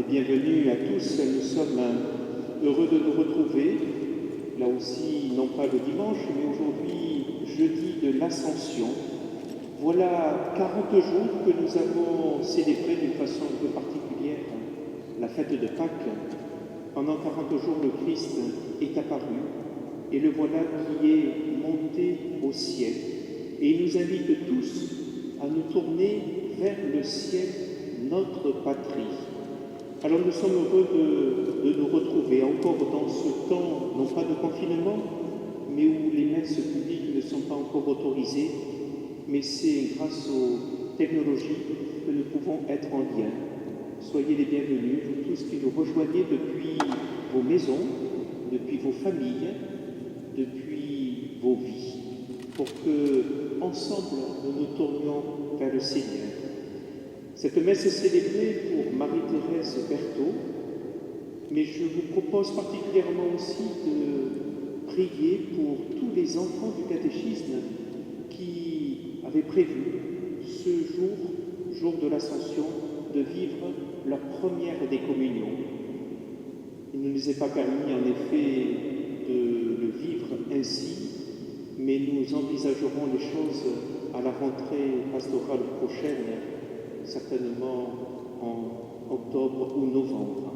bienvenue à tous. Nous sommes heureux de nous retrouver, là aussi, non pas le dimanche, mais aujourd'hui, jeudi de l'Ascension. Voilà 40 jours que nous avons célébré d'une façon un peu particulière la fête de Pâques. Pendant 40 jours, le Christ est apparu et le voilà qui est monté au ciel. Et il nous invite tous à nous tourner vers le ciel, notre patrie. Alors nous sommes heureux de nous retrouver encore dans ce temps, non pas de confinement, mais où les messes publiques ne sont pas encore autorisées, mais c'est grâce aux technologies que nous pouvons être en lien. Soyez les bienvenus, vous tous qui nous rejoignez depuis vos maisons, depuis vos familles, depuis vos vies, pour que, ensemble, nous nous tournions vers le Seigneur. Cette messe est célébrée pour Marie-Thérèse Berthaud, mais je vous propose particulièrement aussi de prier pour tous les enfants du catéchisme qui avaient prévu ce jour de l'Ascension, de vivre leur première décommunion. Il ne nous est pas permis, en effet, de le vivre ainsi, mais nous envisagerons les choses à la rentrée pastorale prochaine, certainement en octobre ou novembre.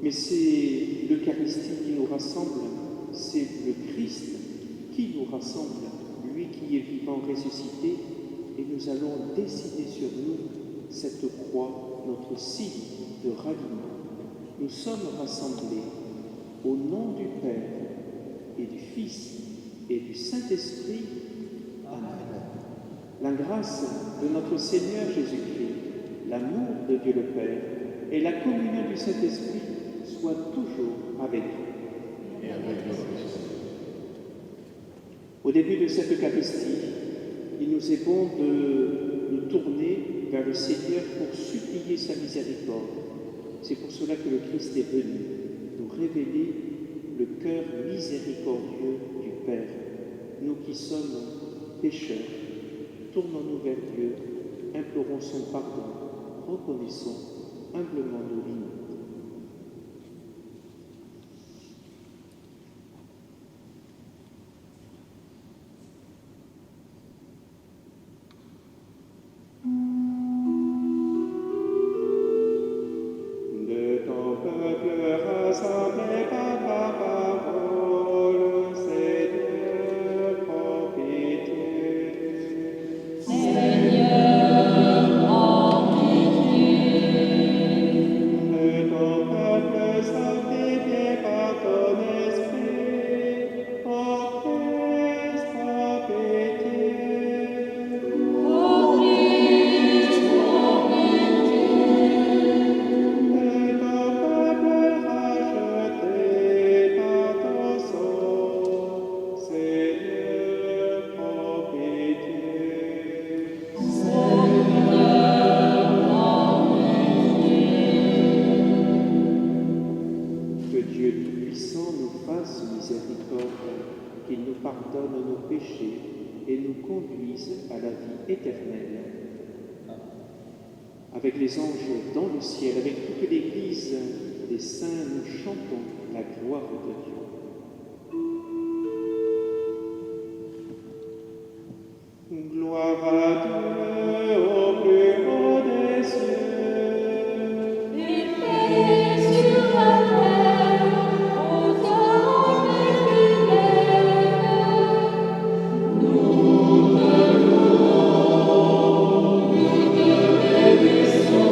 Mais c'est l'Eucharistie qui nous rassemble, c'est le Christ qui nous rassemble, lui qui est vivant, ressuscité, et nous allons dessiner sur nous cette croix, notre signe de ralliement. Nous sommes rassemblés au nom du Père et du Fils et du Saint-Esprit. Amen. La grâce de notre Seigneur Jésus-Christ, l'amour de Dieu le Père et la communion du Saint-Esprit soient toujours avec nous. Et avec nous. Au début de cette Eucharistie, il nous est bon de nous tourner vers le Seigneur pour supplier sa miséricorde. C'est pour cela que le Christ est venu, nous révéler le cœur miséricordieux du Père. Nous qui sommes pécheurs, tournons-nous vers Dieu, implorons son pardon, reconnaissons humblement nos limites. Avec les anges dans le ciel, avec toute l'Église des saints, nous chantons la gloire de Dieu. Gloire à Dieu au plus haut des cieux. Et paix sur la terre aux hommes fidèles. Nous te louons, nous te bénissons,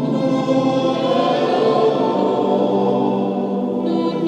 nous t'adorons, nous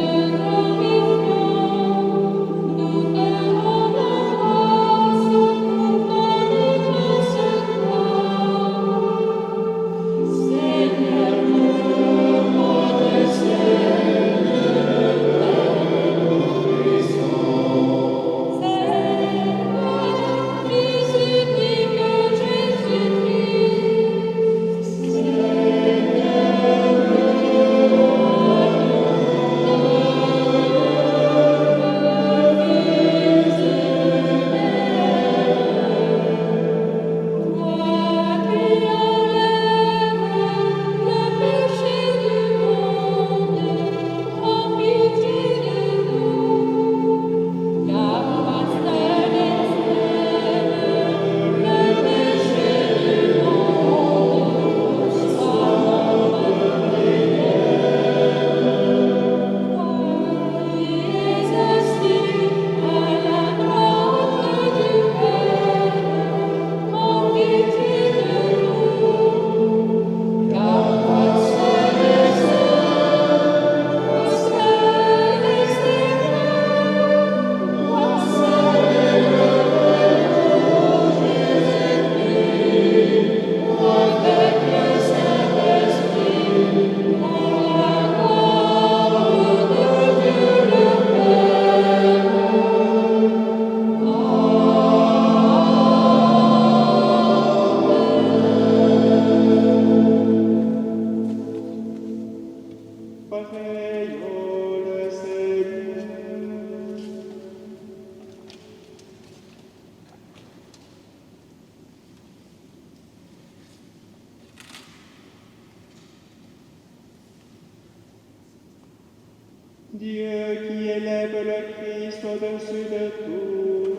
Dieu qui élève le Christ au-dessus de tout,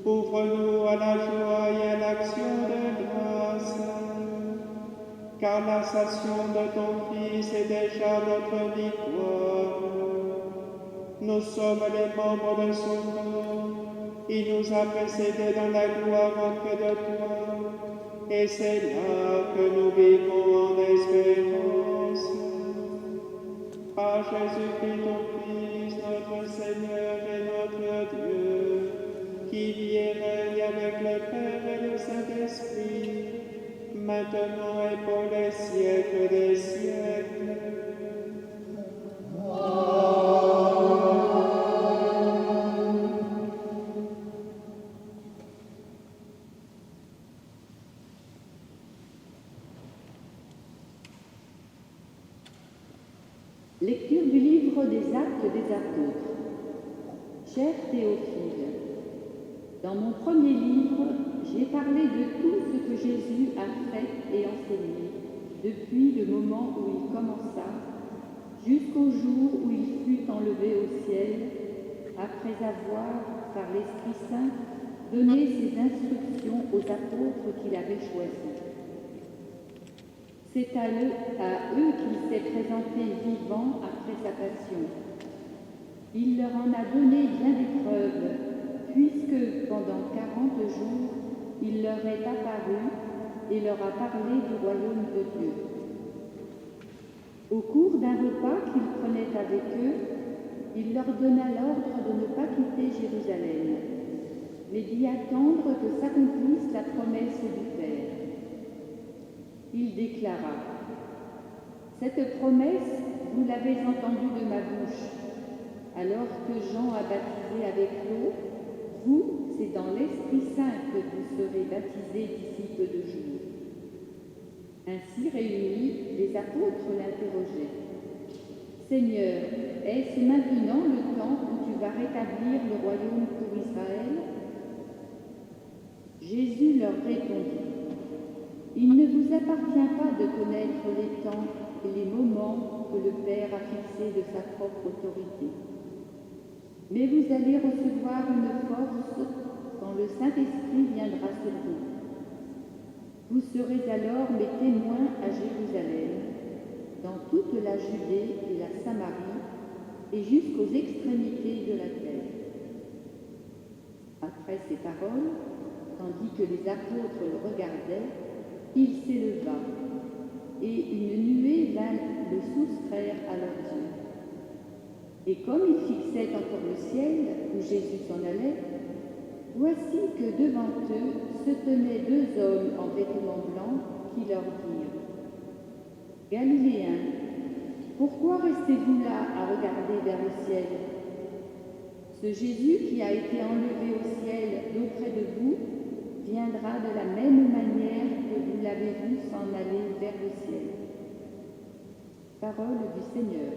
ouvre-nous à la joie et à l'action de grâce, car l'ascension de ton Fils est déjà notre victoire. Nous sommes les membres de son corps, il nous a précédés dans la gloire auprès de toi, et c'est là que nous vivons en espérance. Par Jésus-Christ, ton Fils, notre Seigneur et notre Dieu, qui vit et règne avec le Père et le Saint-Esprit, maintenant et pour les siècles des siècles. Lecture du livre des Actes des Apôtres. Cher Théophile, dans mon premier livre, j'ai parlé de tout ce que Jésus a fait et enseigné depuis le moment où il commença jusqu'au jour où il fut enlevé au ciel, après avoir, par l'Esprit Saint, donné ses instructions aux apôtres qu'il avait choisis. C'est à eux qu'il s'est présenté vivant après sa passion. Il leur en a donné bien des preuves, puisque pendant 40 jours, il leur est apparu et leur a parlé du royaume de Dieu. Au cours d'un repas qu'il prenait avec eux, il leur donna l'ordre de ne pas quitter Jérusalem, mais d'y attendre que s'accomplisse la promesse du Père. Il déclara : « Cette promesse, vous l'avez entendue de ma bouche. Alors que Jean a baptisé avec l'eau, vous, c'est dans l'Esprit Saint que vous serez baptisés d'ici peu de jours. » Ainsi réunis, les apôtres l'interrogeaient : « Seigneur, est-ce maintenant le temps où tu vas rétablir le royaume pour Israël ?» Jésus leur répondit : « Il ne vous appartient pas de connaître les temps et les moments que le Père a fixés de sa propre autorité. Mais vous allez recevoir une force quand le Saint-Esprit viendra sur vous. Vous serez alors mes témoins à Jérusalem, dans toute la Judée et la Samarie, et jusqu'aux extrémités de la terre. » Après ces paroles, tandis que les apôtres le regardaient, il s'éleva, et une nuée vint le soustraire à leurs yeux. Et comme ils fixaient encore le ciel, où Jésus s'en allait, voici que devant eux se tenaient deux hommes en vêtements blancs qui leur dirent : « Galiléens, pourquoi restez-vous là à regarder vers le ciel ? Ce Jésus qui a été enlevé au ciel d'auprès de vous viendra de la même manière que vous l'avez vu s'en aller vers le ciel. » Parole du Seigneur.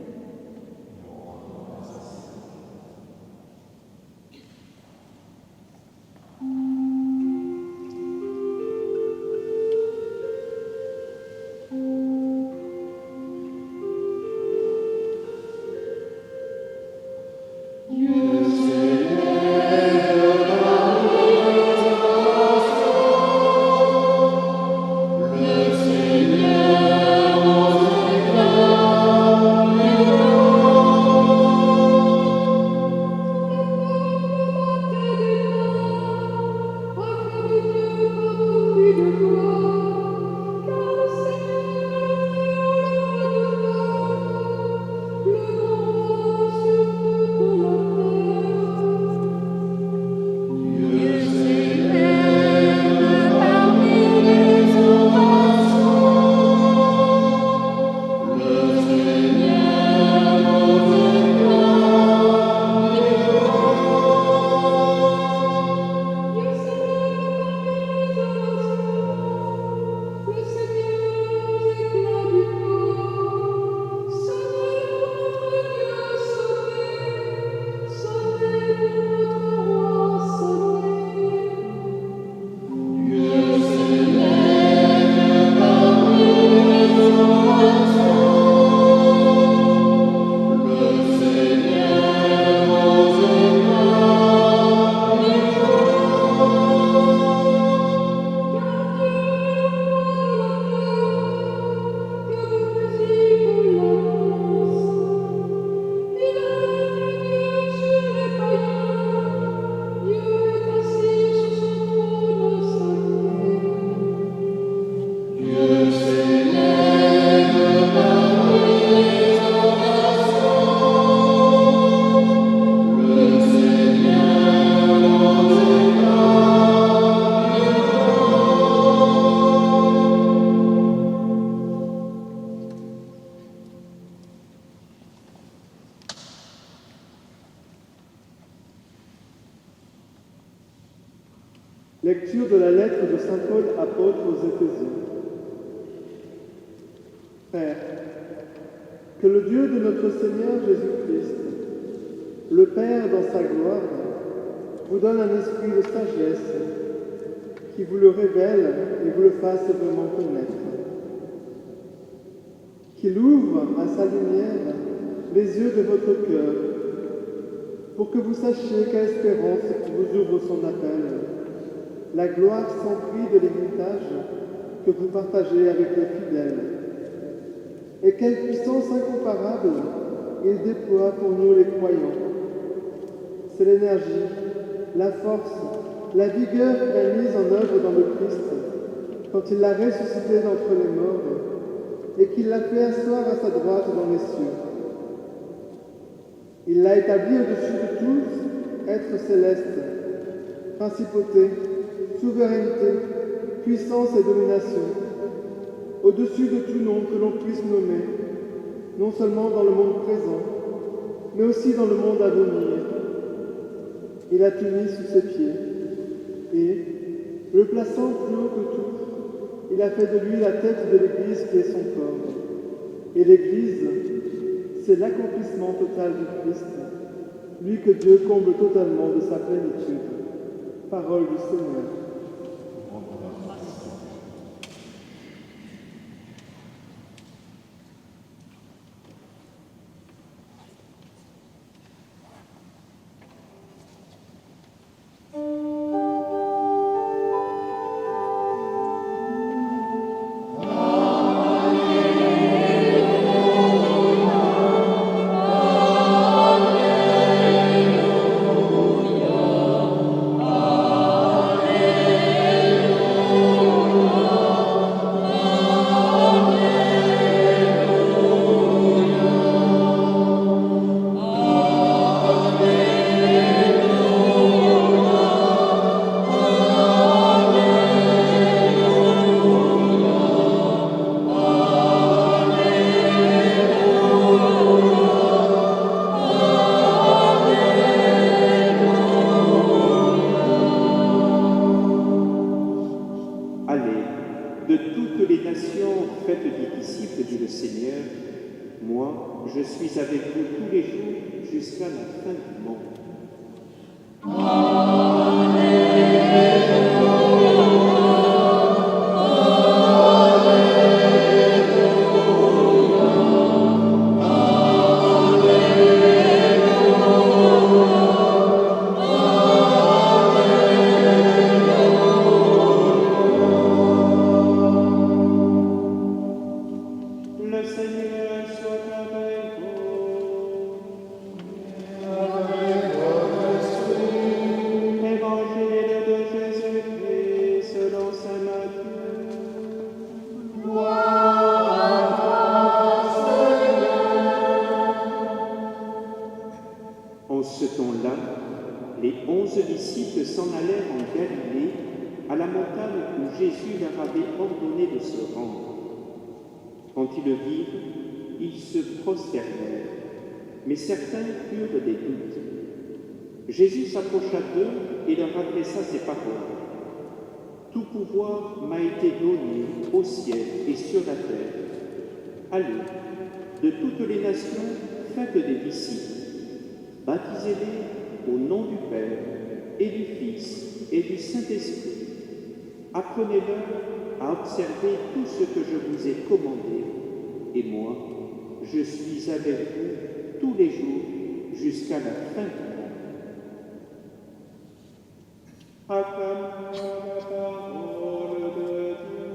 Lecture de la lettre de saint Paul apôtre aux Éphésiens. Frères, que le Dieu de notre Seigneur Jésus-Christ, le Père dans sa gloire, vous donne un esprit de sagesse qui vous le révèle et vous le fasse vraiment connaître. Qu'il ouvre à sa lumière les yeux de votre cœur pour que vous sachiez quelle espérance vous ouvre son appel, la gloire sans prix de l'héritage que vous partagez avec les fidèles. Et quelle puissance incomparable il déploie pour nous les croyants. C'est l'énergie, la force, la vigueur qu'il a mise en œuvre dans le Christ quand il l'a ressuscité d'entre les morts et qu'il l'a fait asseoir à sa droite dans les cieux. Il l'a établi au-dessus de tous, être céleste, principauté, souveraineté, puissance et domination, au-dessus de tout nom que l'on puisse nommer, non seulement dans le monde présent, mais aussi dans le monde à venir. Il a tout mis sous ses pieds, et, le plaçant plus haut que tout, il a fait de lui la tête de l'Église qui est son corps. Et l'Église, c'est l'accomplissement total du Christ, lui que Dieu comble totalement de sa plénitude. Parole du Seigneur. De toutes les nations, faites des disciples, dit le Seigneur. Moi, je suis avec vous tous les jours jusqu'à la fin du monde. En ce temps-là, les 11 disciples s'en allèrent en Galilée, à la montagne où Jésus leur avait ordonné de se rendre. Quand ils le virent, ils se prosternèrent, mais certains eurent des doutes. Jésus s'approcha d'eux et leur adressa ces paroles. « Tout pouvoir m'a été donné au ciel et sur la terre. Allez, de toutes les nations, faites des disciples. Baptisez-les au nom du Père et du Fils et du Saint-Esprit. Apprenez-leur à observer tout ce que je vous ai commandé, et moi, je suis avec vous tous les jours jusqu'à la fin du monde. » Acclamons la parole de Dieu.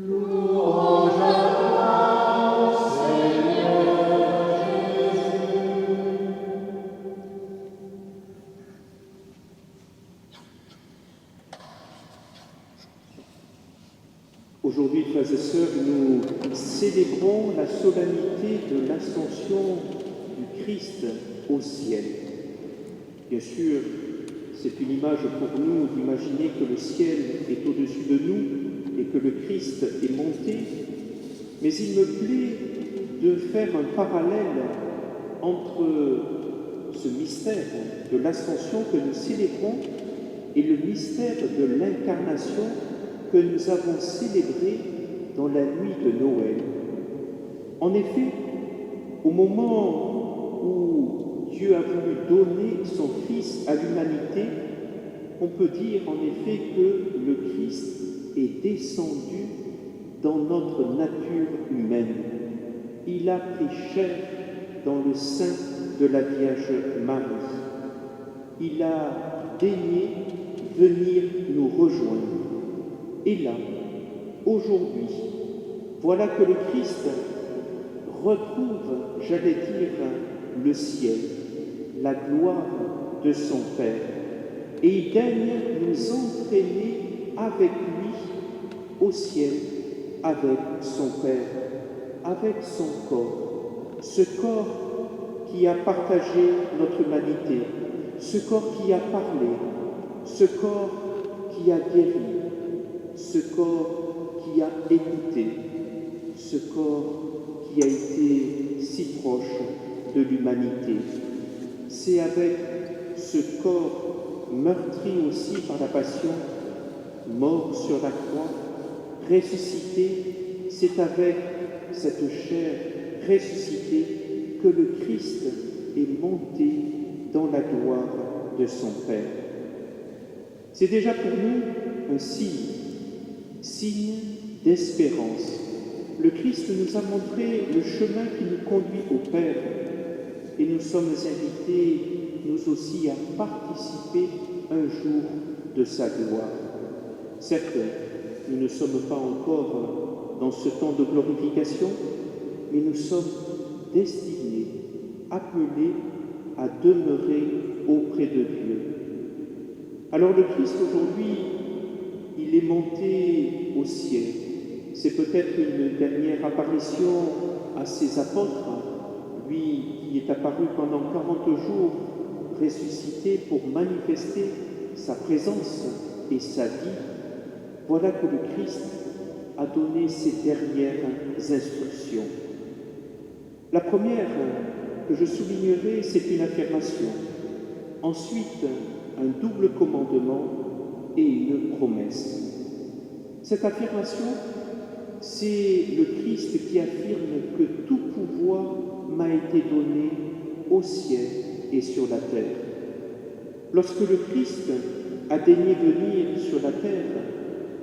Louange à toi, Seigneur Jésus. Aujourd'hui, frères et sœurs, nous célébrons la solennité de l'ascension du Christ au ciel. Bien sûr, c'est une image pour nous d'imaginer que le ciel est au-dessus de nous et que le Christ est monté, mais il me plaît de faire un parallèle entre ce mystère de l'ascension que nous célébrons et le mystère de l'incarnation que nous avons célébré dans la nuit de Noël. En effet, au moment où Dieu a voulu donner son Fils à l'humanité, on peut dire en effet que le Christ est descendu dans notre nature humaine. Il a pris chair dans le sein de la Vierge Marie. Il a daigné venir nous rejoindre. Et là, aujourd'hui, voilà que le Christ retrouve, j'allais dire, le ciel, la gloire de son Père. Et il daigne nous entraîner avec lui au ciel, avec son Père, avec son corps. Ce corps qui a partagé notre humanité, ce corps qui a parlé, ce corps qui a guéri, ce corps qui a écouté, ce corps qui a été si proche de l'humanité. C'est avec ce corps meurtri aussi par la passion, mort sur la croix, ressuscité, c'est avec cette chair ressuscitée que le Christ est monté dans la gloire de son Père. C'est déjà pour nous un signe d'espérance. Le Christ nous a montré le chemin qui nous conduit au Père et nous sommes invités, nous aussi, à participer un jour de sa gloire. Certes, nous ne sommes pas encore dans ce temps de glorification, mais nous sommes destinés, appelés à demeurer auprès de Dieu. Alors le Christ aujourd'hui, il est monté au ciel. C'est peut-être une dernière apparition à ses apôtres, lui qui est apparu pendant 40 jours, ressuscité pour manifester sa présence et sa vie. Voilà que le Christ a donné ses dernières instructions. La première que je soulignerai, c'est une affirmation. Ensuite, un double commandement et une promesse. Cette affirmation, c'est le Christ qui affirme que tout pouvoir m'a été donné au ciel et sur la terre. Lorsque le Christ a daigné venir sur la terre,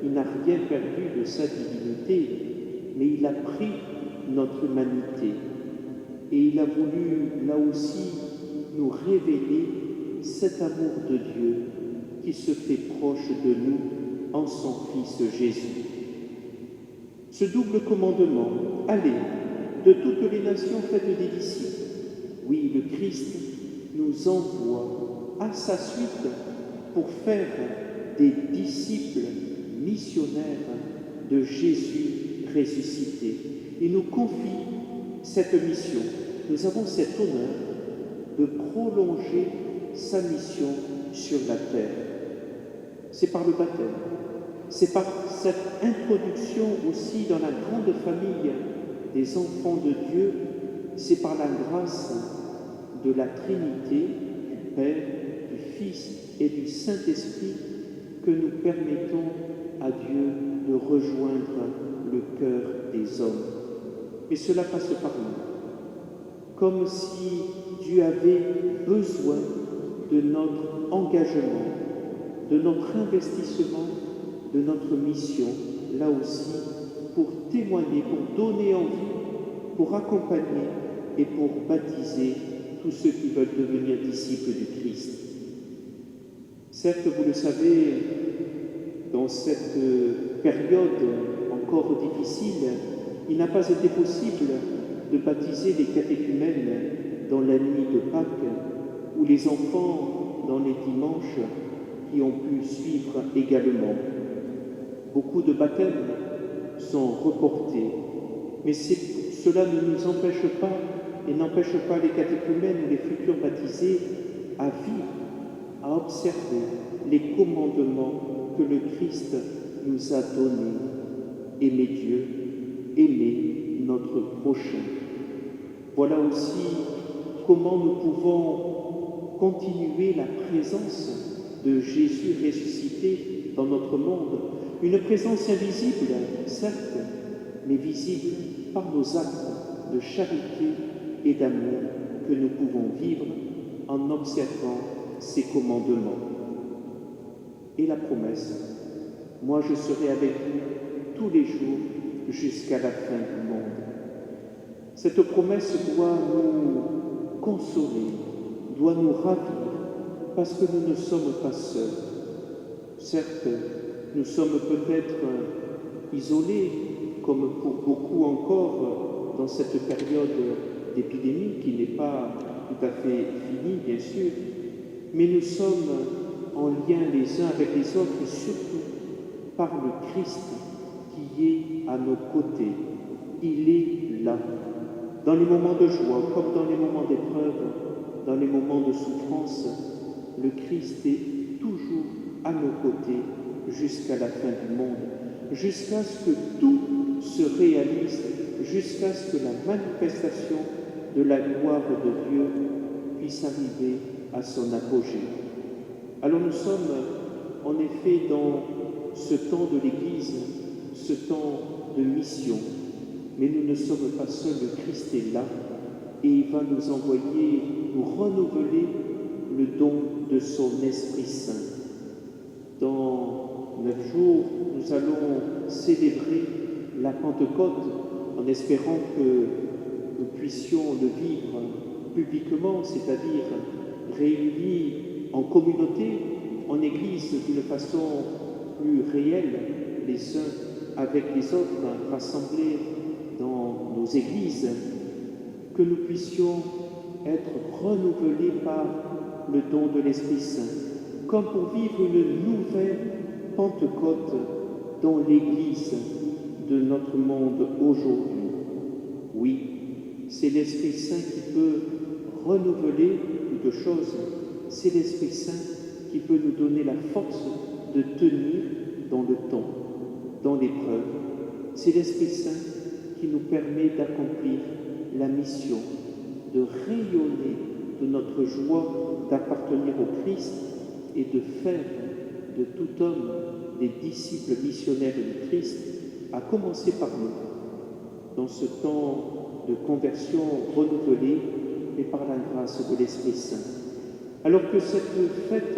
il n'a rien perdu de sa divinité, mais il a pris notre humanité. Et il a voulu, là aussi, nous révéler cet amour de Dieu qui se fait proche de nous en son Fils Jésus. Ce double commandement, allez, de toutes les nations faites des disciples. Oui, le Christ nous envoie à sa suite pour faire des disciples missionnaires de Jésus ressuscité. Il nous confie cette mission. Nous avons cet honneur de prolonger sa mission sur la terre. C'est par le baptême, c'est par cette introduction aussi dans la grande famille des enfants de Dieu, c'est par la grâce de la Trinité, du Père, du Fils et du Saint-Esprit que nous permettons à Dieu de rejoindre le cœur des hommes. Et cela passe par nous, comme si Dieu avait besoin de notre engagement, de notre investissement, de notre mission, là aussi, pour témoigner, pour donner envie, pour accompagner et pour baptiser tous ceux qui veulent devenir disciples du Christ. Certes, vous le savez, dans cette période encore difficile, il n'a pas été possible de baptiser les catéchumènes dans la nuit de Pâques ou les enfants dans les dimanches qui ont pu suivre également. Beaucoup de baptêmes sont reportés, mais cela ne nous empêche pas et n'empêche pas les catéchumènes ou les futurs baptisés à vivre, à observer les commandements que le Christ nous a donnés. Aimer Dieu, aimer notre prochain. Voilà aussi comment nous pouvons continuer la présence de Jésus ressuscité dans notre monde, une présence invisible, certes, mais visible par nos actes de charité et d'amour que nous pouvons vivre en observant ses commandements. Et la promesse, moi je serai avec vous tous les jours jusqu'à la fin du monde. Cette promesse doit nous consoler, doit nous ravir, parce que nous ne sommes pas seuls. Certes, nous sommes peut-être isolés, comme pour beaucoup encore dans cette période d'épidémie qui n'est pas tout à fait finie, bien sûr, mais nous sommes en lien les uns avec les autres, surtout par le Christ qui est à nos côtés. Il est là, dans les moments de joie comme dans les moments d'épreuve, dans les moments de souffrance. Le Christ est toujours à nos côtés jusqu'à la fin du monde, jusqu'à ce que tout se réalise, jusqu'à ce que la manifestation de la gloire de Dieu puisse arriver à son apogée. Alors nous sommes en effet dans ce temps de l'Église, ce temps de mission, mais nous ne sommes pas seuls, le Christ est là et il va nous envoyer, nous renouveler le don de son Esprit Saint. Dans 9 jours, nous allons célébrer la Pentecôte en espérant que nous puissions le vivre publiquement, c'est-à-dire réunis en communauté, en Église, d'une façon plus réelle, les uns avec les autres, rassemblés dans nos églises, que nous puissions être renouvelés par le don de l'Esprit Saint, comme pour vivre une nouvelle Pentecôte dans l'Église de notre monde aujourd'hui. Oui, c'est l'Esprit Saint qui peut renouveler toutes choses, c'est l'Esprit Saint qui peut nous donner la force de tenir dans le temps, dans l'épreuve. C'est l'Esprit Saint qui nous permet d'accomplir la mission, de rayonner de notre joie d'appartenir au Christ et de faire de tout homme des disciples missionnaires du Christ, à commencer par nous, dans ce temps de conversion renouvelée et par la grâce de l'Esprit Saint. Alors que cette fête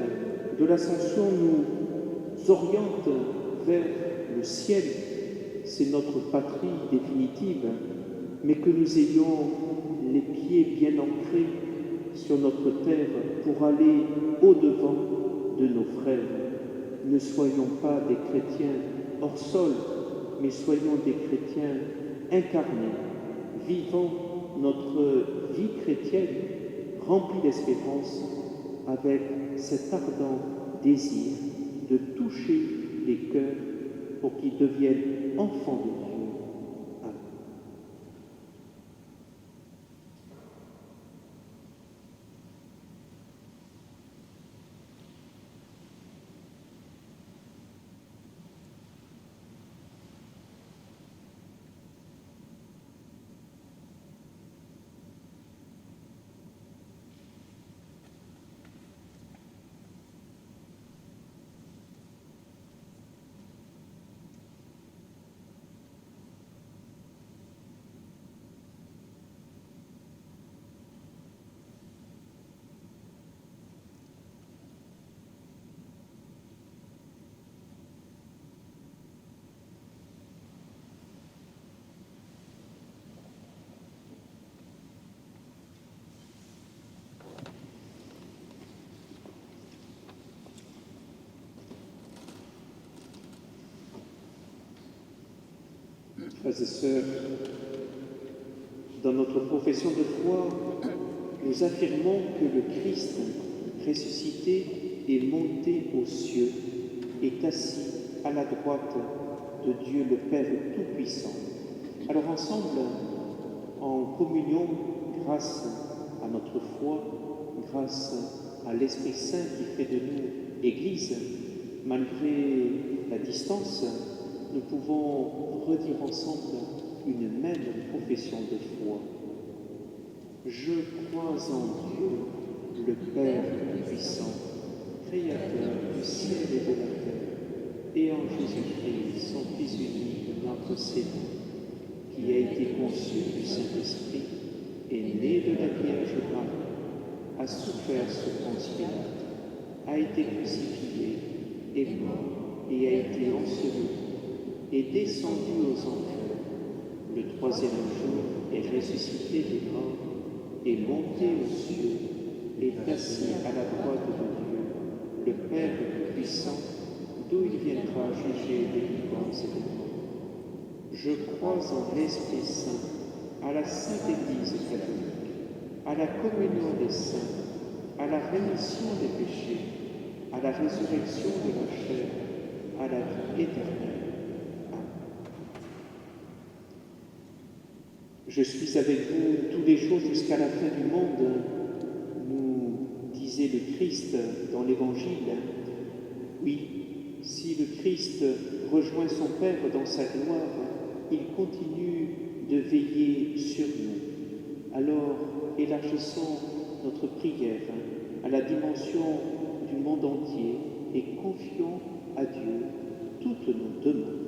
de l'Ascension nous oriente vers le ciel, c'est notre patrie définitive, mais que nous ayons les pieds bien ancrés sur notre terre pour aller au-devant de nos frères. Ne soyons pas des chrétiens hors sol, mais soyons des chrétiens incarnés, vivant notre vie chrétienne remplie d'espérance avec cet ardent désir de toucher les cœurs pour qu'ils deviennent enfants de Dieu. Amen. Frères et sœurs, dans notre profession de foi, nous affirmons que le Christ ressuscité est monté aux cieux, est assis à la droite de Dieu le Père Tout-Puissant. Alors ensemble, en communion, grâce à notre foi, grâce à l'Esprit Saint qui fait de nous Église, malgré la distance, nous pouvons redire ensemble une même profession de foi. Je crois en Dieu, le Père Tout-Puissant, Créateur Créateur du ciel et de la terre, et en Jésus-Christ, son Fils unique, notre Seigneur, qui a été conçu du Saint-Esprit, est né de la Vierge Marie, a souffert sous Ponce Pilate, a été crucifié, est mort et a été enseveli, est descendu aux enfers. Le troisième jour est ressuscité des morts, est monté aux cieux, est assis à la droite de Dieu, le Père Tout-Puissant, d'où il viendra juger les vivants et les morts. Je crois en l'Esprit Saint, à la Sainte Église catholique, à la communion des saints, à la rémission des péchés, à la résurrection de la chair, à la vie éternelle. Amen. Je suis avec vous tous les jours jusqu'à la fin du monde, nous disait le Christ dans l'Évangile. Oui, si le Christ rejoint son Père dans sa gloire, il continue de veiller sur nous. Alors, élargissons notre prière à la dimension du monde entier et confions à Dieu toutes nos demandes.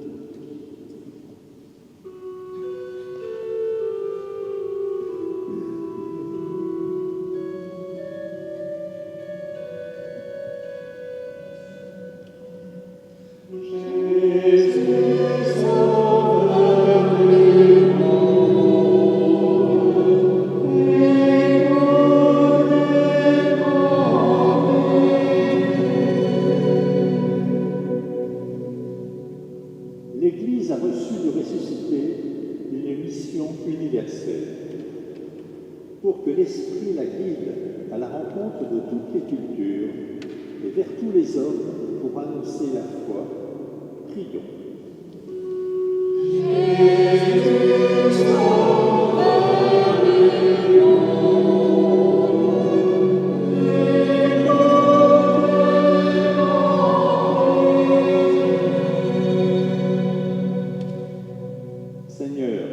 L'Église a reçu du ressuscité une mission universelle pour que l'Esprit la guide à la rencontre de toutes les cultures et vers tous les hommes pour annoncer la foi. Prions. Seigneur,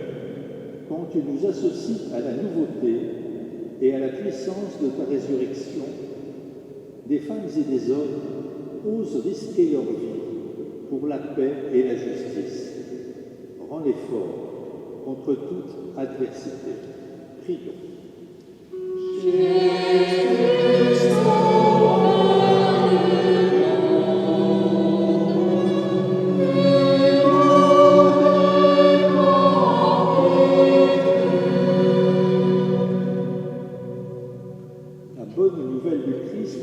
quand tu nous associes à la nouveauté et à la puissance de ta résurrection, des femmes et des hommes osent risquer leur vie pour la paix et la justice. Rends-les forts contre toute adversité. Prions. La bonne nouvelle du Christ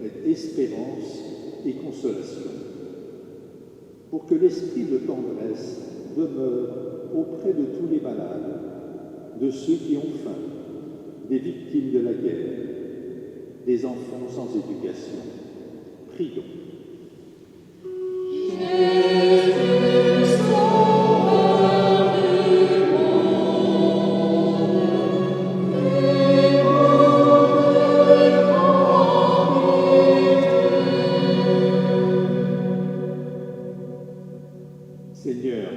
est espérance et consolation, pour que l'esprit de tendresse demeure auprès de tous les malades, de ceux qui ont faim, des victimes de la guerre, des enfants sans éducation. Prions. Seigneur,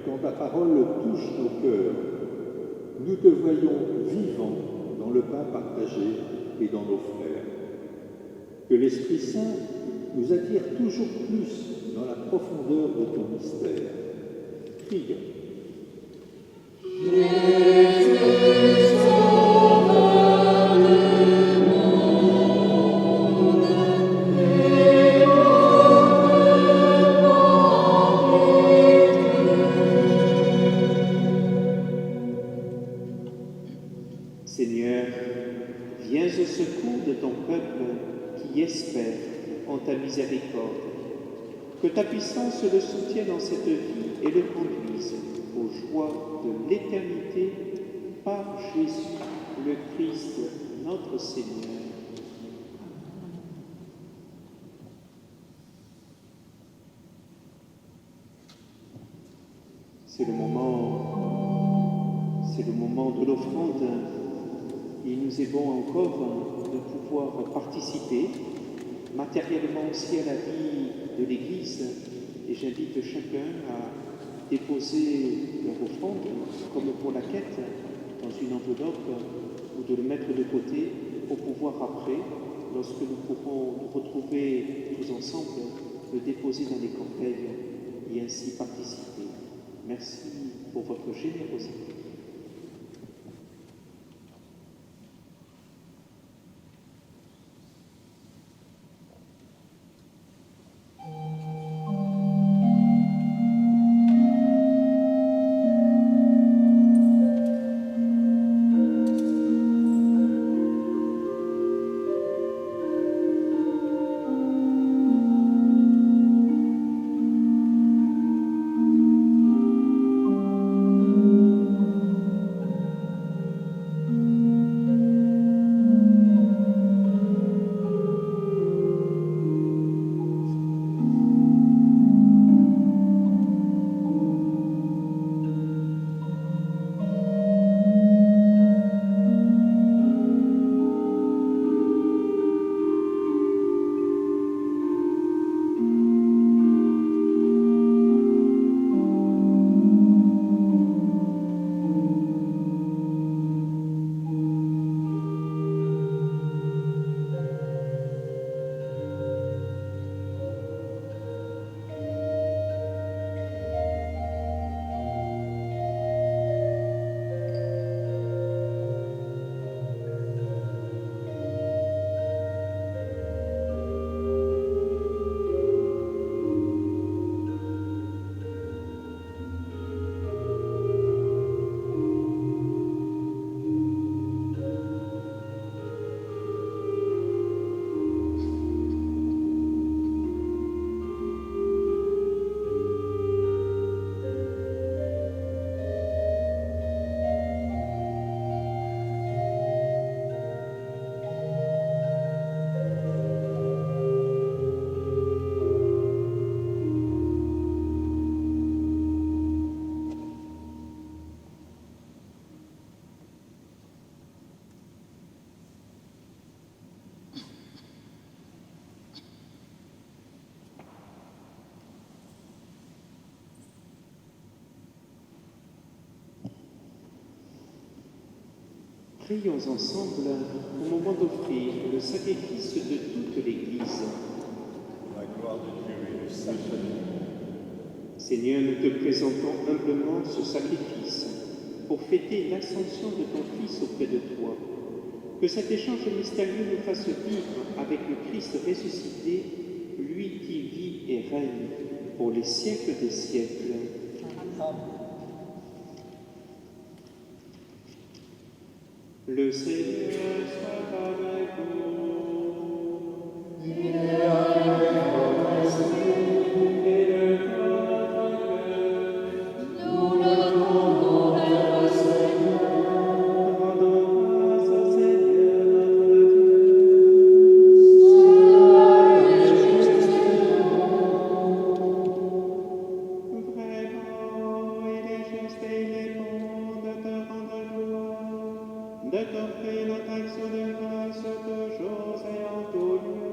quand ta parole touche nos cœurs, nous te voyons vivant dans le pain partagé et dans nos frères. Que l'Esprit Saint nous attire toujours plus dans la profondeur de ton mystère. Prions. Seigneur, viens au secours de ton peuple qui espère en ta miséricorde. Que ta puissance le soutienne dans cette vie et le conduise aux joies de l'éternité par Jésus, le Christ, notre Seigneur. C'est le moment de l'offrande. Il nous est bon encore de pouvoir participer matériellement aussi à la vie de l'Église, et j'invite chacun à déposer leur offrande, comme pour la quête, dans une enveloppe, ou de le mettre de côté pour pouvoir après lorsque nous pourrons nous retrouver tous ensemble, le déposer dans les corbeilles et ainsi participer. Merci pour votre générosité. Prions ensemble au moment d'offrir le sacrifice de toute l'Église. La gloire de Dieu et le sacrement. Seigneur, nous te présentons humblement ce sacrifice pour fêter l'ascension de ton Fils auprès de toi. Que cet échange mystérieux nous fasse vivre avec le Christ ressuscité, lui qui vit et règne pour les siècles des siècles. Amen. Le Seigneur soit avec vous. Il est avec votre esprit. Élevez votre cœur. Nous le tournons vers le Seigneur. Rendons grâce au Seigneur notre Dieu. Vraiment, il est juste et il est bon de te rendre gloire, de t'offrir notre action de grâce toujours et en tout lieu.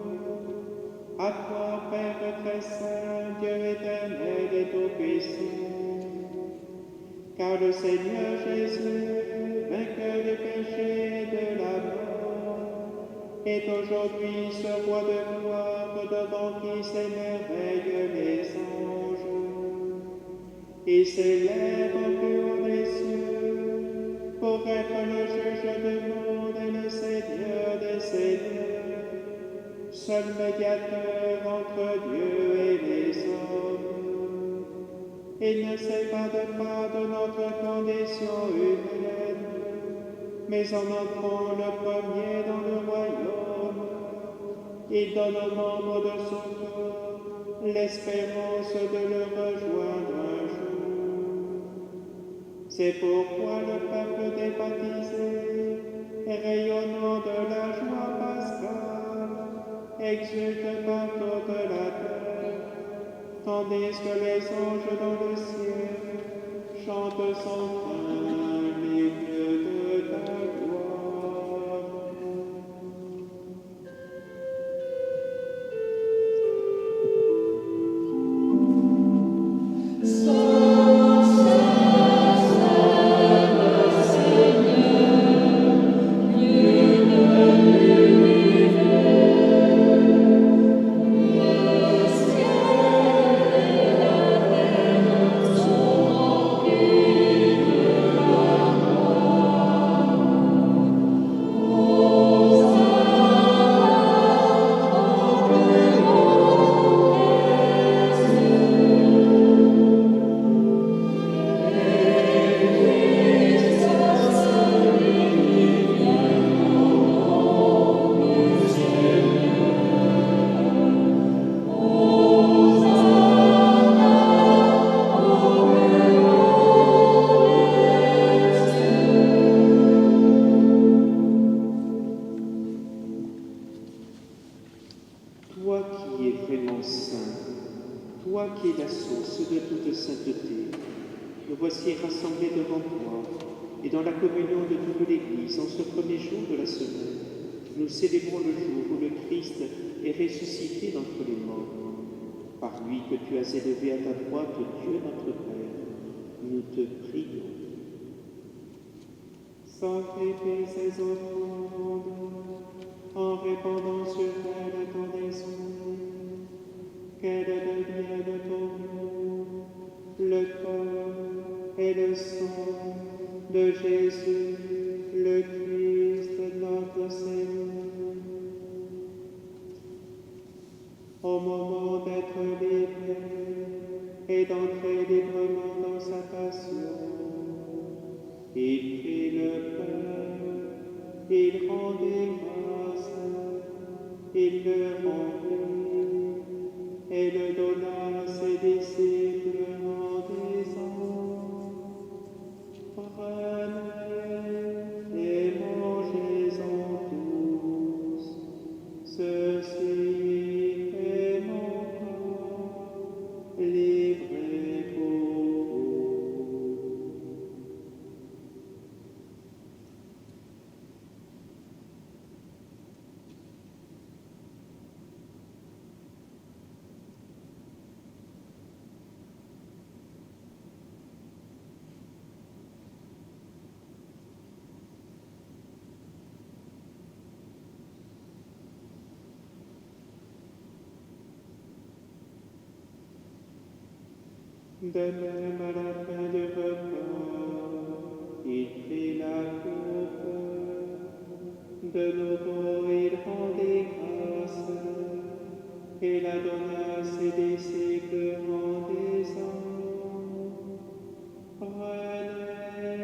À toi, Père très saint, Dieu éternel et tout-puissant, car le Seigneur Jésus, vainqueur du péché et de la mort, est aujourd'hui ce roi de gloire devant qui s'émerveillent les anges. Il s'élève au plus haut des cieux pour être le juge du monde et le Seigneur des seigneurs, seul médiateur entre Dieu et les hommes. Il ne s'évade pas de notre condition humaine, mais en entrant le premier dans le royaume, il donne aux membres de son corps l'espérance de le rejoindre un jour. C'est pourquoi le peuple des baptisés, rayonnant de la joie pascale, exulte par toute la terre, tandis que les anges dans le ciel chantent sans fin l'hymne de ta gloire. Seigneur, Dieu de l'univers. Toi qui es vraiment saint, toi qui es la source de toute sainteté, nous voici rassemblés devant toi, et dans la communion de toute l'Église, en ce premier jour de la semaine, nous célébrons le jour où le Christ est ressuscité d'entre les morts. Par lui que tu as élevé à ta droite, Dieu notre Père, nous te prions. Sanctifie ces offrandes en répandant sur elle ton esprit, qu'elle devienne pour nous le corps et le sang de Jésus, le Christ, notre Seigneur. Au moment d'être livré et d'entrer librement dans sa passion, il prit le pain, il rendit grâce, il le rompit et le donna à ses disciples en disant: Prenez et mangez-en tous, ceci est mon corps livré pour vous. De même, à la fin du repas, il prit la coupe. De nouveau, il rendit grâce et la donna à ses disciples en disant: Prenez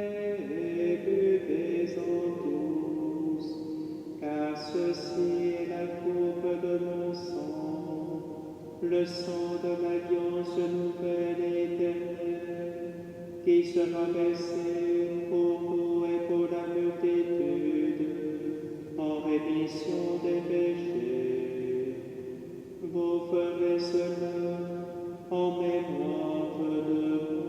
et buvez-en tous, car ceci est la coupe de mon sang, le sang de l'alliance nouvelle et éternelle, qui sera versé pour vous et pour la multitude, en rémission des péchés. Vous ferez cela en mémoire de moi.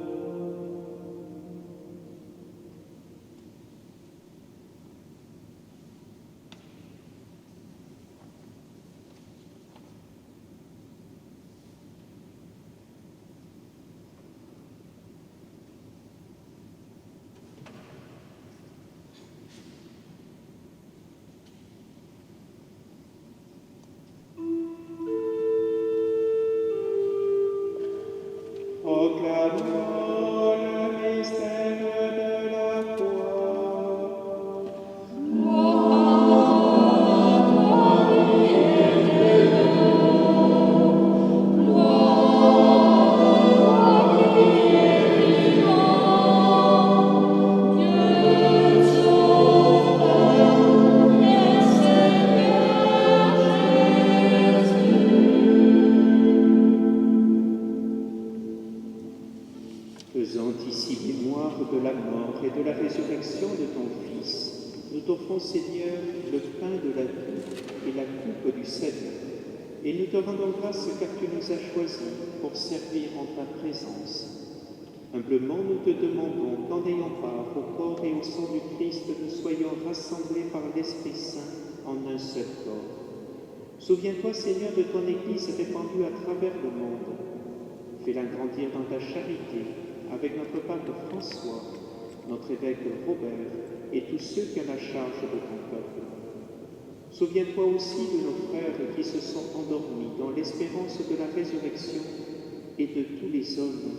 Proclamons le mystère de la foi. Faisant ici mémoire de la mort et de la résurrection de ton Fils, nous t'offrons, Seigneur, le pain de la vie et la coupe du salut, et nous te rendons grâce car tu nous as choisis pour servir en ta présence. Humblement, nous te demandons qu'en ayant part au corps et au sang du Christ, nous soyons rassemblés par l'Esprit Saint en un seul corps. Souviens-toi, Seigneur, de ton Église répandue à travers le monde. Fais-la grandir dans ta charité, avec notre pape François, notre évêque Robert et tous ceux qui ont la charge de ton peuple. Souviens-toi aussi de nos frères qui se sont endormis dans l'espérance de la résurrection et de tous les hommes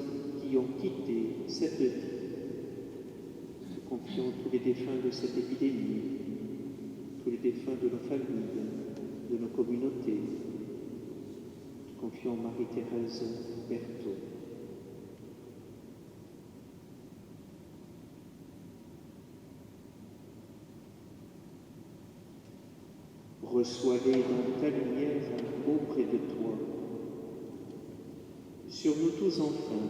qui ont quitté cette vie. Nous confions tous les défunts de cette épidémie, tous les défunts de nos familles, de nos communautés. Nous confions Marie-Thérèse Berthaud. Reçois-les dans ta lumière auprès de toi. Sur nous tous enfin,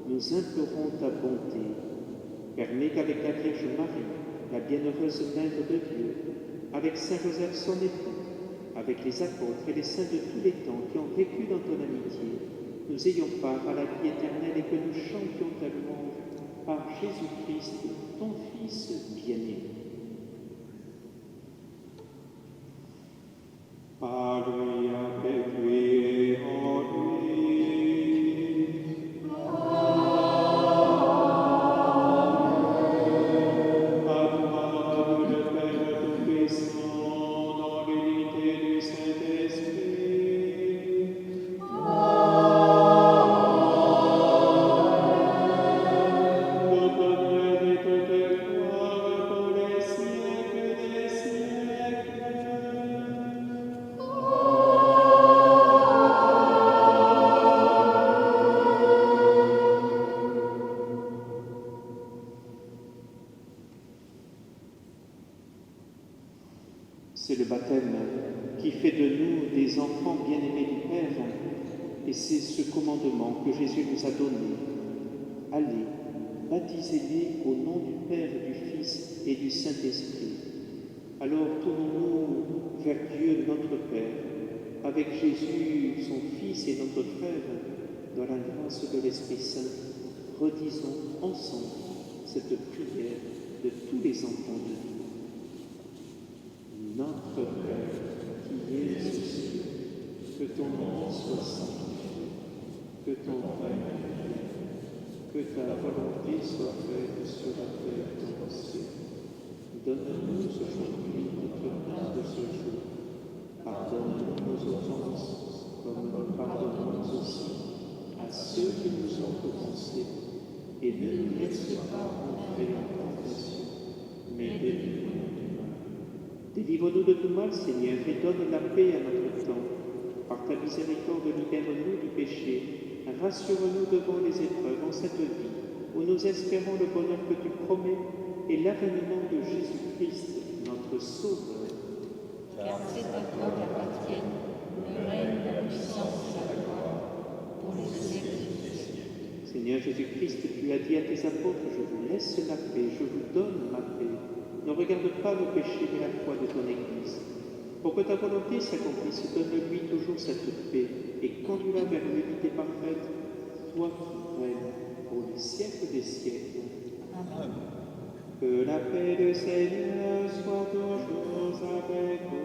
nous implorons ta bonté. Permets qu'avec la Vierge Marie, la bienheureuse Mère de Dieu, avec Saint Joseph son époux, avec les apôtres et les saints de tous les temps qui ont vécu dans ton amitié, nous ayons part à la vie éternelle et que nous chantions ta louange par Jésus-Christ, ton Fils bien-aimé. Par lui, avec lui et en lui. À toi, le Père Tout-Puissant, dans l'unité du Saint-Esprit. Toute honneur et toute gloire pour les siècles des siècles. C'est le baptême qui fait de nous des enfants bien-aimés du Père. Et c'est ce commandement que Jésus nous a donné. Allez, baptisez-les au nom du Père, du Fils et du Saint-Esprit. Alors tournons-nous vers Dieu notre Père, avec Jésus, son Fils et notre frère, dans la grâce de l'Esprit Saint. Redisons ensemble cette prière de tous les enfants de Dieu. Notre Père, qui es aux cieux, que ton nom soit sanctifié, que ton règne vienne, que ta volonté soit faite sur la terre comme au ciel. Donne-nous aujourd'hui notre pain de ce jour. Pardonne-nous nos offenses, comme nous pardonnons aussi à ceux qui nous ont offensés. Et ne nous laisse pas entrer en tentation, mais délivre-nous du mal. Délivre-nous de tout mal, Seigneur, et donne la paix à notre temps. Par ta miséricorde, libère-nous du péché. Rassure-nous devant les épreuves en cette vie, où nous espérons le bonheur que tu promets et l'avènement de Jésus-Christ, notre Sauveur. Car c'est à toi qu'appartiennent le règne, la puissance et la gloire, pour les siècles des siècles. Seigneur Jésus-Christ, tu as dit à tes apôtres, je vous laisse la paix, je vous donne ma paix. Ne regarde pas nos péchés, mais la foi de ton Église. Pour que ta volonté s'accomplisse, donne-lui toujours cette paix et conduis-la vers l'unité parfaite, toi qui règnes pour les siècles des siècles. Amen. Que la paix du Seigneur soit toujours avec vous.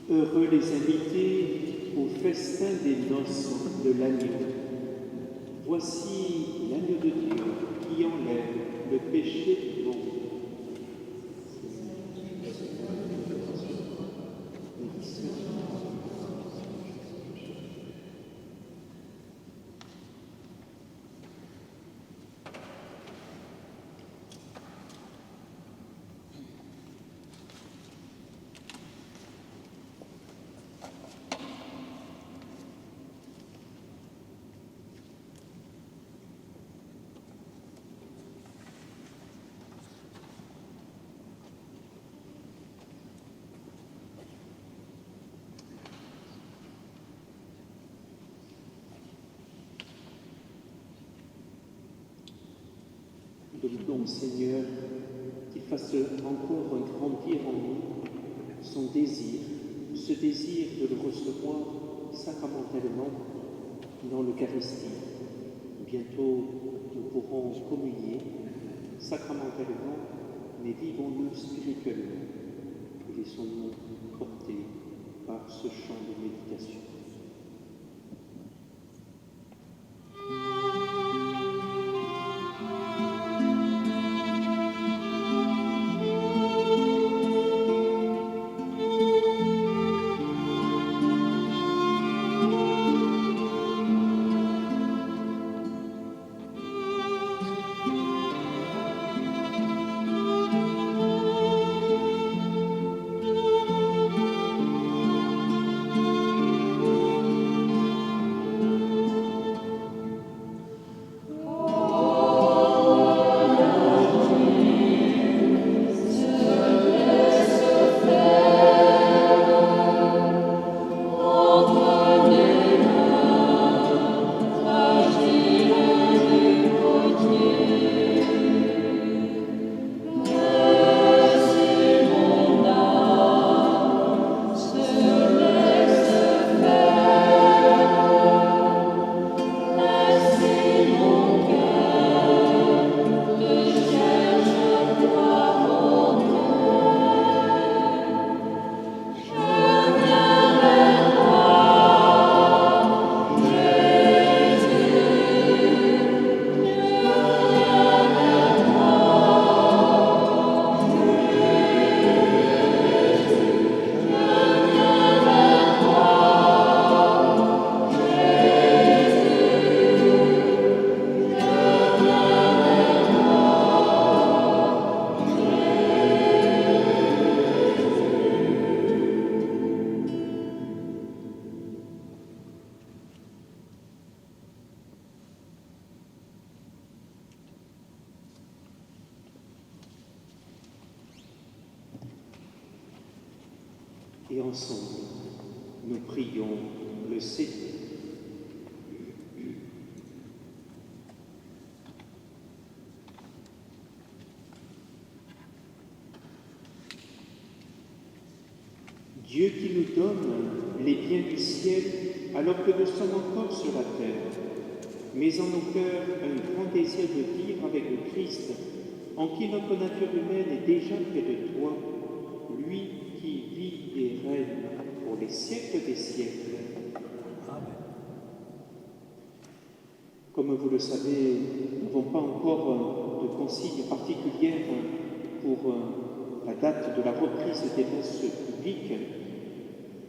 Heureux les invités au festin des noces de l'agneau. Voici l'agneau de Dieu qui enlève le péché du monde. Demandons au Seigneur qu'il fasse encore grandir en nous son désir ce désir de le recevoir sacramentellement dans l'Eucharistie. Bientôt, nous pourrons communier sacramentellement, mais vivons-le spirituellement. Et laissons-nous porter par ce chant de méditation. Et ensemble, nous prions le Seigneur. Dieu qui nous donne les biens du ciel alors que nous sommes encore sur la terre, mets en nos cœurs un grand désir de vivre avec le Christ, en qui notre nature humaine est déjà près de toi, lui qui vit et règne pour les siècles des siècles. Amen. Comme vous le savez, nous n'avons pas encore de consigne particulière pour la date de la reprise des messes publiques.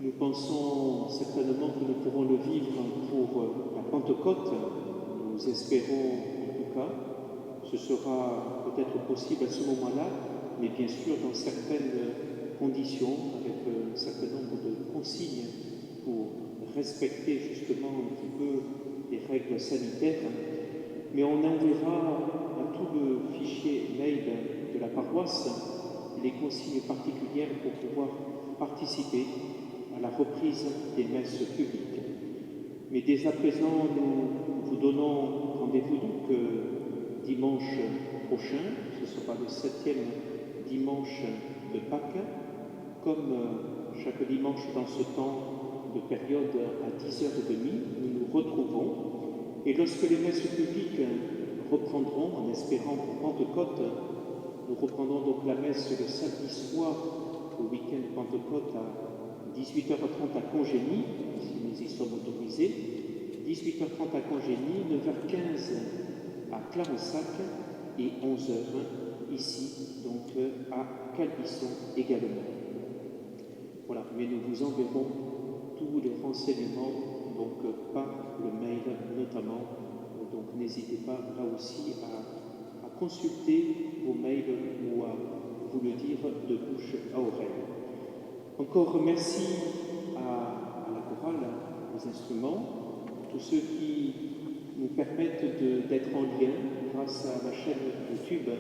Nous pensons certainement que nous pourrons le vivre pour la Pentecôte. Nous espérons en tout cas. Ce sera peut-être possible à ce moment-là, mais bien sûr dans certaines conditions, avec un certain nombre de consignes pour respecter justement un petit peu les règles sanitaires. Mais on enverra à tout le fichier mail de la paroisse les consignes particulières pour pouvoir participer à la reprise des messes publiques. Mais dès à présent, nous vous donnons rendez-vous donc dimanche prochain, ce sera le 7e dimanche de Pâques, comme chaque dimanche dans ce temps de période à 10h30, nous nous retrouvons. Et lorsque les messes publiques reprendront, en espérant pour Pentecôte, nous reprendrons donc la messe le samedi soir, au week-end Pentecôte, à 18h30 à Congénie, si nous y sommes autorisés, 18h30 à Congénie, 9h15 à Clarensac et 11h ici, donc à Calbisson également. Voilà, mais nous vous enverrons tous les renseignements, donc par le mail notamment, donc n'hésitez pas là aussi à consulter vos mails ou à vous le dire de bouche à oreille. Encore merci à la chorale, aux instruments, tous ceux qui nous permettent d'être en lien grâce à la chaîne YouTube,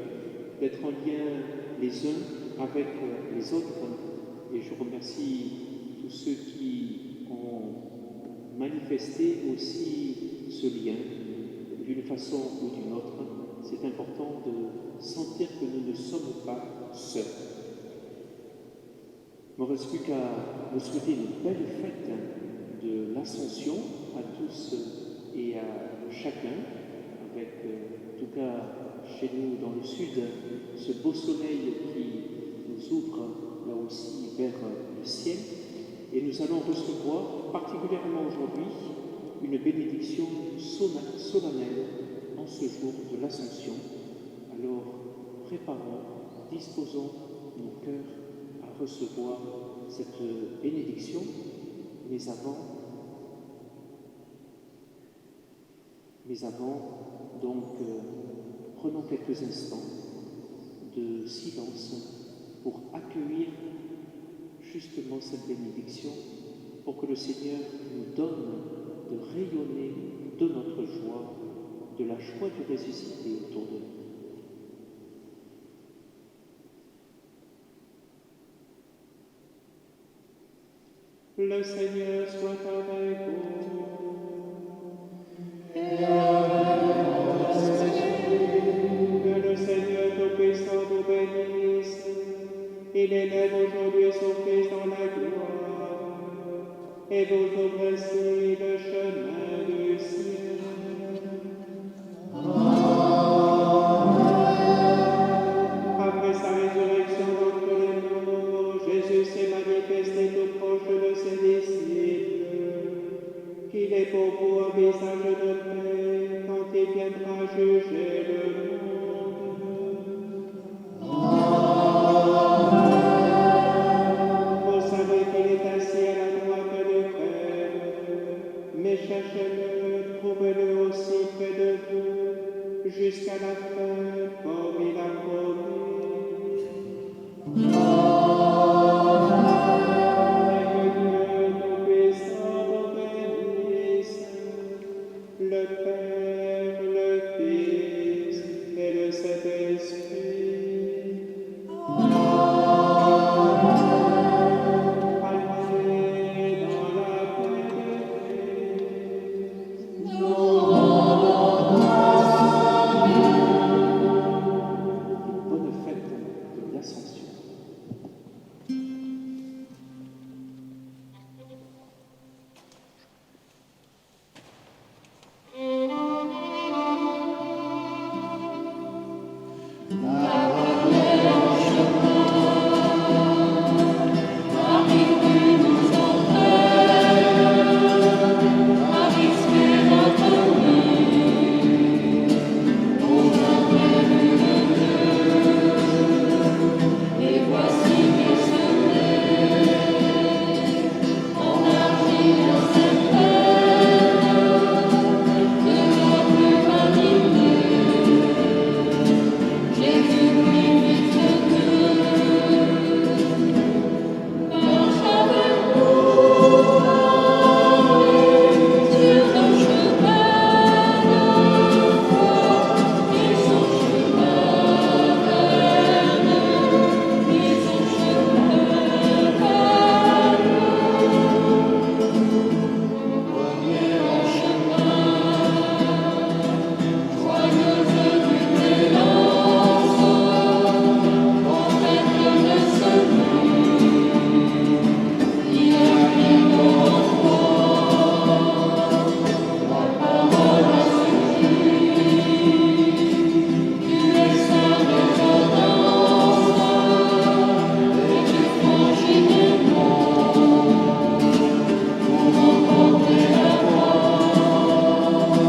d'être en lien les uns avec les autres. Et je remercie tous ceux qui ont manifesté aussi ce lien d'une façon ou d'une autre. C'est important de sentir que nous ne sommes pas seuls. Il ne me reste plus qu'à vous souhaiter une belle fête de l'Ascension à tous et à chacun, avec en tout cas chez nous dans le sud, ce beau soleil qui nous ouvre là aussi vers le ciel. Et nous allons recevoir particulièrement aujourd'hui une bénédiction solennelle en ce jour de l'Ascension. Alors préparons, disposons nos cœurs à recevoir cette bénédiction, mais avant donc, prenons quelques instants de silence pour accueillir justement cette bénédiction, pour que le Seigneur nous donne de rayonner de notre joie, de la joie du ressuscité autour de nous. Le Seigneur soit avec vous. Que le Seigneur Tout-Puissant vous bénisse. Il élève aujourd'hui son Fils dans la gloire et vous ouvre ainsi le chemin du ciel. Après sa résurrection d'entre les morts, Jésus s'est manifesté tout proche de ses disciples, qu'il est pour vous un visage de paix quand il viendra juger le monde. Vous savez qu'il est assis à la droite du Père, mais cherchez-le, trouvez-le aussi près de vous, jusqu'à la fin, comme